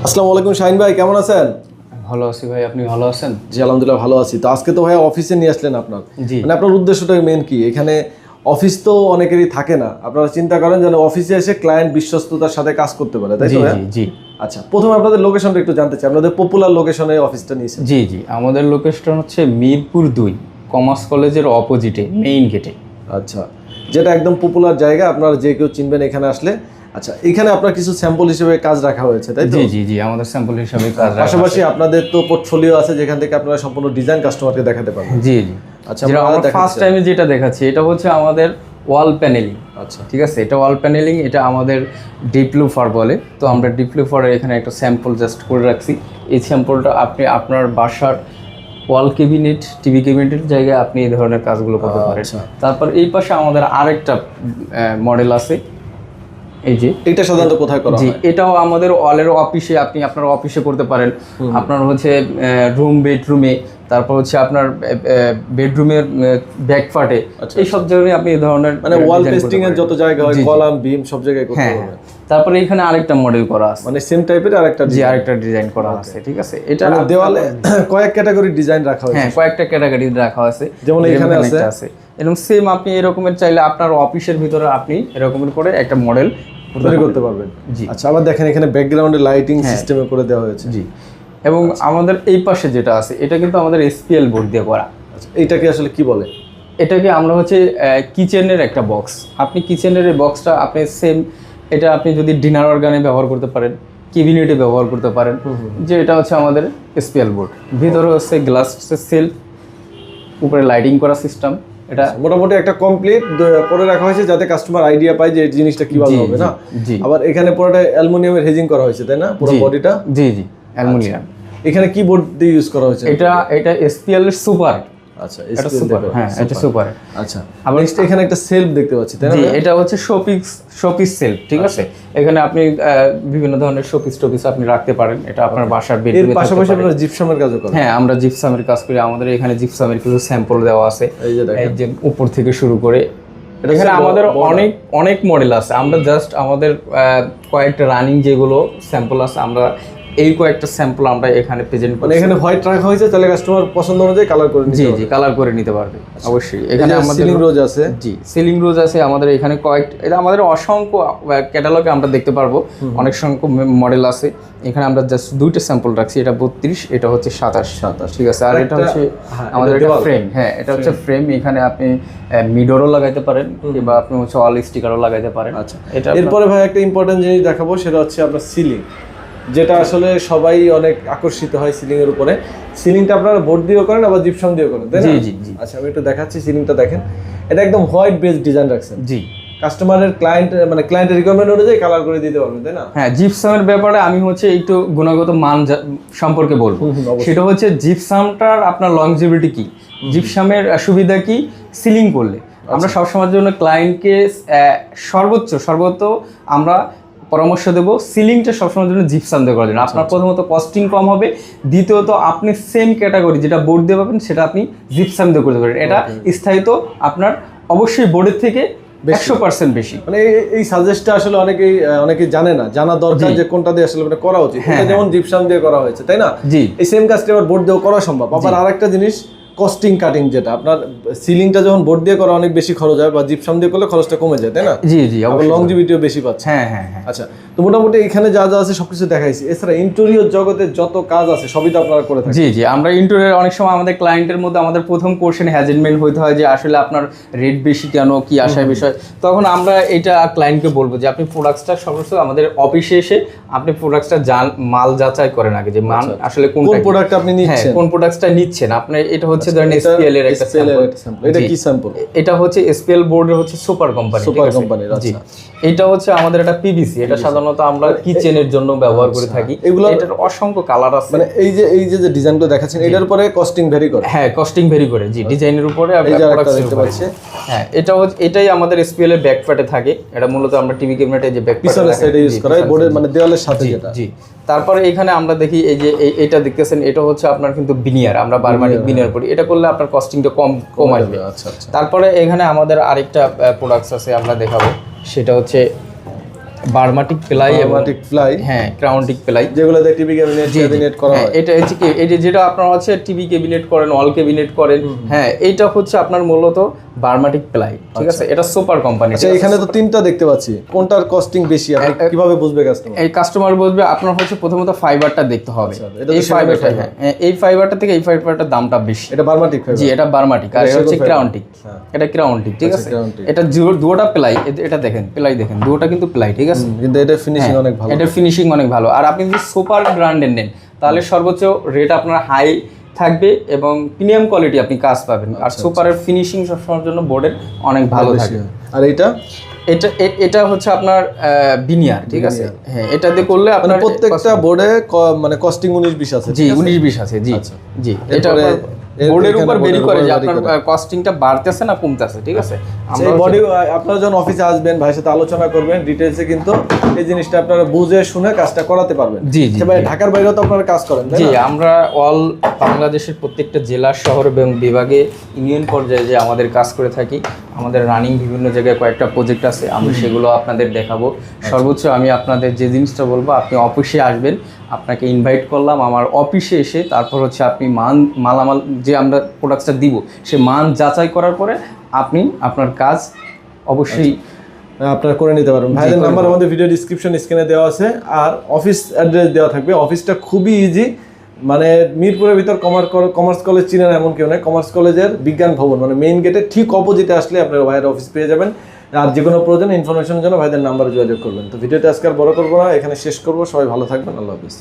আসসালামু আলাইকুম শাহিন ভাই, কেমন আছেন? ভালো আছি ভাই, আপনি ভালো আছেন? জি আলহামদুলিল্লাহ ভালো আছি। তো আজকে তো ভাই অফিসে নিয়ে আসলেন আপনার, জি। মানে আপনার উদ্দেশ্যটা মেন কি? এখানে অফিস তো অনেকেরই থাকে না, আপনারা চিন্তা করেন যেন অফিসে এসে ক্লায়েন্ট বিশ্বস্ততার সাথে কাজ করতে পারে, তাই তো? জি জি জি। আচ্ছা, প্রথমে আপনাদের লোকেশনটা একটু জানতে চাই, আপনাদের পপুলার লোকেশনে অফিসটা নিয়েছেন? জি জি, আমাদের লোকেশন হচ্ছে মিরপুর 2 কমার্স কলেজের অপোজিটে মেইন গেটে। আচ্ছা, যেটা একদম পপুলার জায়গা, আপনারা যে কেউ চিনবেন এখানে আসলে। আচ্ছা, এখানে আপনার কিছু স্যাম্পল হিসেবে কাজ রাখা হয়েছে, তাই তো? জি জি জি, আমাদের স্যাম্পল হিসাবে কাজ রাখা পাশাপাশি আপনাদের তো পোর্টফোলিও আছে যেখান থেকে আপনারা সম্পূর্ণ ডিজাইন কাস্টমারকে দেখাতে পারবেন। জি জি। আচ্ছা, আমরা ফার্স্ট টাইমে যেটা দেখাচ্ছি এটা হচ্ছে আমাদের ওয়াল প্যানেলিং। আচ্ছা ঠিক আছে, এটা ওয়াল প্যানেলিং, এটা আমাদের ডিপ লুফার বলে। তো আমরা ডিপ লুফারের এখানে একটা স্যাম্পল জাস্ট করে রাখছি। এই স্যাম্পলটা আপনি আপনার বাসার ওয়াল ক্যাবিনেট, টিভি ক্যাবিনেটের জায়গায় আপনি এই ধরনের কাজগুলো করতে পারেন। তারপর এই পাশে আমাদের আরেকটা মডেল আছে, এই যে এটা সাধারণত কোথায় করা জি, হয়? এটাও আমাদের ওয়ালের অফিসে, আপনি আপনার অফিসে করতে পারেন, আপনার হচ্ছে রুম বেডরুমে, তারপর হচ্ছে আপনার বেডরুমের ব্যাক পার্টে, এই সব জায়গায় আপনি এই ধরনের মানে ওয়াল পেস্টিং এর যত জায়গা হয়, কলাম বিম সব জায়গায় করতে হ্যাঁ। পারবেন। তারপরে এখানে আরেকটা মডেল করা আছে, মানে সেম টাইপের আরেকটা জি আরেকটা ডিজাইন করা আছে। ঠিক আছে, এটা মানে দেওয়ালে কয়েক ক্যাটাগরি ডিজাইন রাখা হয়েছে। হ্যাঁ, কয়েকটা ক্যাটাগরি রাখা আছে, যেমন এখানে আছে এরকম সেম আপনি এরকমের চাইলে আপনার অফিসের ভিতরে আপনি এরকমের করে একটা মডেল তৈরি করতে পারবেন। জি। আচ্ছা, আবার দেখেন এখানে ব্যাকগ্রাউন্ডে লাইটিং সিস্টেমে করে দেওয়া হয়েছে। জি। এবং আমাদের এই পাশে যেটা আছে এটা কিন্তু আমাদের এসপিএল বোর্ড দিয়ে করা। আচ্ছা, এইটাকে আসলে কি বলে? এটাকে আমরা হচ্ছে কিচেনের একটা বক্স। আপনি কিচেনের এই বক্সটা আপনি সেম, এটা আপনি যদি ডিনার অর্গানে ব্যবহার করতে পারেন, ক্যাবিনেটে ব্যবহার করতে পারেন। যে এটা হচ্ছে আমাদের এসপিএল বোর্ড, ভিতরে হচ্ছে গ্লাস সেলফ, উপরে লাইটিং করা সিস্টেম। এটা মোটামুটি একটা কমপ্লিট করে রাখা হয়েছে যাতে কাস্টমার আইডিয়া পায় যে এই জিনিসটা কিভাবে হবে, না? জি। আবার এখানে পুরোটা অ্যালুমিনিয়ামের হেজিং করা হয়েছে, তাই না? পুরো বডিটা। জি জি, অ্যালুমিনিয়াম। এখানে কি বোর্ড দিয়ে ইউজ করা হয়েছে? এটা এসপিএল এর সুপার। আচ্ছা, এটা সুপার, হ্যাঁ এটা সুপার। আচ্ছা, আবার এখানে একটা সেলফ দেখতে পাচ্ছি, তাই না? জি, এটা হচ্ছে শোপিস সেলফ। ঠিক আছে, এখানে আপনি বিভিন্ন ধরনের শোপিস আপনি রাখতে পারেন। এটা আপনার বাসার বেডরুমে। এর পাশাপাশি আপনারা জিপসামের কাজও করেন? হ্যাঁ, আমরা জিপসামের কাজ করি। আমাদের এখানে জিপসামের কিছু স্যাম্পল দেওয়া আছে, এই যে উপর থেকে শুরু করে। এখানে আমাদের অনেক মডেল আছে। আমরা জাস্ট আমাদের কয়েকটা রানিং যেগুলো স্যাম্পল আছে, আমরা এই কয়েকটা স্যাম্পল আমরা এখানে প্রেজেন্ট করি। এখানে হোয়াইট রাখা হয়েছে, তাহলে কাস্টমার পছন্দ অনুযায়ী কালার করে নিতে পারবে। জি, কালার করে নিতে পারবে অবশ্যই। এখানে আমাদের সিলিং রোজ আছে। জি, সিলিং রোজ আছে আমাদের এখানে এটা আমাদের অসংখ্য ক্যাটালগে আমরা দেখতে পারবো, অনেক সংখ্যক মডেল আছে। এখানে আমরা জাস্ট দুইটা স্যাম্পল রাখছি, এটা 32, এটা হচ্ছে 27। ঠিক আছে, আর এটা হচ্ছে আমাদের একটা ফ্রেম। হ্যাঁ, এটা হচ্ছে ফ্রেম। এখানে আপনি মিডরও লাগাইতে পারেন, কিংবা আপনি হচ্ছে অল স্টিকারও লাগাইতে পারেন। আচ্ছা, এরপরে ভাই একটা ইম্পর্টেন্ট জিনিস দেখাবো, সেটা হচ্ছে আপনার সিলিং, যেটা আসলে সবাই অনেক আকর্ষিত হয় সিলিং এর উপরে। সিলিংটা আপনারা বোর্ড দিয়েও করেন, আবার জিপসাম দিয়েও করেন, তাই না? জি জি জি। আচ্ছা, আমি একটু দেখাচ্ছি সিলিংটা, দেখেন এটা একদম হোয়াইট বেস ডিজাইন রাখছেন। জি, কাস্টমারের ক্লায়েন্টের রিকোয়ারমেন্ট অনুযায়ী কালার করে দিতে পারবেন, তাই না? হ্যাঁ, জিপসামের ব্যাপারে আমি হচ্ছে একটু গুণগত মান সম্পর্কে বলবো। সেটা হচ্ছে জিপসামটার আপনার লংজিভিটি কি, জিপসামের সুবিধা কি সিলিং করলে। আমরা সবসময়ের জন্য ক্লায়েন্টকে সর্বোচ্চ আমরা পরামর্শ দেব সিলিংটা সবসময়ের জন্য জিপসাম দিয়ে করার জন্য। আপনার প্রথমত কস্টিং কম হবে, দ্বিতীয়ত আপনি সেম ক্যাটাগরি যেটা বোর্ড দিয়ে পাবেন সেটা আপনি জিপসাম দিয়ে করতে পারেন। এটা স্থায়িত্ব আপনার অবশ্যই বোর্ডের থেকে 100% বেশি। মানে এই সাজেস্টটা আসলে অনেকেই জানা দরকার যে কোনটা দিয়ে আসলে করা উচিত। এটা যেমন জিপসাম দিয়ে করা হয়েছে, তাই না? জি, এই সেম কাজটা আবার বোর্ড দিয়েও করা সম্ভব। আবার আরেকটা জিনিস, কস্টিং কাটিং, যেটা আপনার সিলিংটা যখন বোর্ড দিয়ে করা অনেক বেশি খরচ হয়, বা জিপসাম দিয়ে করলে খরচটা কমে যায়, তাই না? জি জি, আবার লংজিভিটিও বেশি পাচ্ছে। হ্যাঁ হ্যাঁ হ্যাঁ। আচ্ছা, তো মোটামুটি এখানে যা যা আছে সবকিছু দেখাইছি। এছাড়া ইন্টেরিয়র জগতে যত কাজ আছে সবই তো আপনারা করে থাকেন। জি জি, আমরা ইন্টেরিয়র অনেক সময় আমাদের ক্লায়েন্টের মধ্যে আমাদের প্রথম কোশ্চেন হ্যাজেলমেন্ট হইতে হয় যে আসলে আপনার রেট বেশি কেন, কি আসার বিষয়। তখন আমরা এটা ক্লায়েন্টকে বলবো যে আপনি প্রোডাক্টসটা সবসময় আমাদের অফিসে এসে আপনি প্রোডাক্টসটা মাল যাচাই করেন আগে, যে মান আসলে কোন প্রোডাক্ট আপনি নিচ্ছেন, কোন প্রোডাক্টসটা নিচ্ছেন আপনি। এটা হচ্ছে ধরেন এসপিএল এর একটা স্যাম্পল। এটা কি স্যাম্পল? এটা হচ্ছে এসপিএল বোর্ডের হচ্ছে সুপার কোম্পানি। আচ্ছা, এটা হচ্ছে আমাদের একটা পিভিসি। এটা সাধারণত আমরা কিচেনের জন্য ব্যবহার করে থাকি। এটার অসংখ্য কালার আছে। মানে এই যে ডিজাইনগুলো দেখাচ্ছেন, এটার উপরে কস্টিং ভ্যারি করে। হ্যাঁ, কস্টিং ভ্যারি করে। জি, ডিজাইনের উপরে দেখতে পাচ্ছেন। হ্যাঁ, এটাই আমাদের এসপিএল এর ব্যাক প্যাটে থাকে। এটা মূলত আমরা টিভি ক্যাবিনেটে যে ব্যাক পিছনের সাইডে ইউজ করা হয়, বোর্ডের মানে দেওয়ালের সাথে যেটা। জি। তারপরে এখানে আমরা দেখি এই যে এটা দেখতেছেন, এটা হচ্ছে আপনার কিন্তু বিনিয়ার, আমরা বারমানিক বিনিয়ার করি। এটা করলে আপনার কস্টিংটা কম আসবে। আচ্ছা আচ্ছা। তারপরে এখানে আমাদের আরেকটা প্রোডাক্টস আছে, আমরা দেখাবো। সেটা হচ্ছে বার্মাটিক প্লাই এবং বার্মাটিক প্লাই, হ্যাঁ ক্রাউন্টিক প্লাই, যেগুলোতে টিভি ক্যাবিনেট করা হয়। এটা হচ্ছে কি, এই যেটা আপনার হচ্ছে টিভি ক্যাবিনেট করেন, ওয়াল ক্যাবিনেট করেন, হ্যাঁ এইটা হচ্ছে আপনার মূলত বার্মাটিক প্লাই, ঠিক আছে। এটা সুপার কোম্পানি। আচ্ছা, এখানে তো তিনটা দেখতে পাচ্ছি, কোনটার কস্টিং বেশি আপনি কিভাবে বুঝবে কাস্টমার? এই কাস্টমার বলবে আপনার হচ্ছে প্রথমত ফাইবারটা দেখতে হবে। এটা তো এই ফাইবারটা, হ্যাঁ এই ফাইবারটা থেকে এই ফাইবারটার দামটা বেশি। এটা বার্মাটিক ফাইবার? জি, এটা বার্মাটিক, আর এটা হচ্ছে ক্রাউন্টিক। এটা ক্রাউন্টিক, ঠিক আছে। এটা দুটোটা প্লাই, এটা দেখেন প্লাই দেখেন, দুটোটা কিন্তু প্লাই, ঠিক আছে। কিন্তু এটা ফিনিশিং অনেক ভালো। এটা ফিনিশিং অনেক ভালো। আর আপনি যদি সুপার ব্র্যান্ডের নেন তাহলে সর্বোচ্চ রেট আপনার হাই থাকবে এবং প্রিমিয়াম কোয়ালিটি আপনি কাজ পাবেন। আর সুপারের ফিনিশিং সবসময়ের জন্য বোর্ডের অনেক ভালো থাকে। আর এটা এটা হচ্ছে আপনার বিনিয়ার, ঠিক আছে। হ্যাঁ, এটা দিয়ে করলে আপনার প্রত্যেকটা বোর্ডে মানে কস্টিং 19-20 আছে। জি, 19-20 আছে। জি জি, এটা বোর্ডের উপর ভেরি করে যে আপনার কস্টিংটা বাড়তেছে না কমতেছে, ঠিক আছে। আমরা বডি আপনারা যখন অফিসে আসবেন ভাইয়ের সাথে আলোচনা করবেন ডিটেইলসে, কিন্তু এই জিনিসটা আপনারা বুঝে শুনে কাজটা করাতে পারবেন। জি জি, ভাই ঢাকার বাইরেও তো আপনারা কাজ করেন? জি, আমরা অল বাংলাদেশের প্রত্যেকটা জেলা, শহর এবং বিভাগে ইউনিয়ন পর্যায়ে যে আমাদের কাজ করে থাকি। আমাদের রানিং বিভিন্ন জায়গায় কয়েকটা প্রজেক্ট আছে, আমরা সেগুলো আপনাদের দেখাবো। সর্বোচ্চ আমি আপনাদের যে জিনিসটা বলবো, আপনি অফিসে আসবেন, আপনাকে ইনভাইট করলাম আমার অফিসে এসে, তারপর হচ্ছে আপনি মালামাল যে আমরা প্রোডাক্টসটা দিব সে মান যাচাই করার পরে আপনি আপনার কাজ অবশ্যই আপনারা করে নিতে পারবেন। ভাইদের নাম্বার আমাদের ভিডিও ডিসক্রিপশন স্ক্রিনে দেওয়া আছে, আর অফিস অ্যাড্রেস দেওয়া থাকবে। অফিসটা খুবই ইজি, মানে মিরপুরের ভিতর কমার্স কলেজ চিনেন এমন কেউ নেই। কমার্স কলেজের বিজ্ঞান ভবন মানে মেইন গেটের ঠিক অপোজিটে আসলে আপনারা ভাইয়ের অফিস পেয়ে যাবেন। আর যে কোনো প্রয়োজন ইনফরমেশনের জন্য ভাইদের নাম্বারে যোগাযোগ করবেন। তো ভিডিওটা আজকে আর বড় করবো না, এখানে শেষ করবো। সবাই ভালো থাকবেন, আল্লাহ হাফিজ।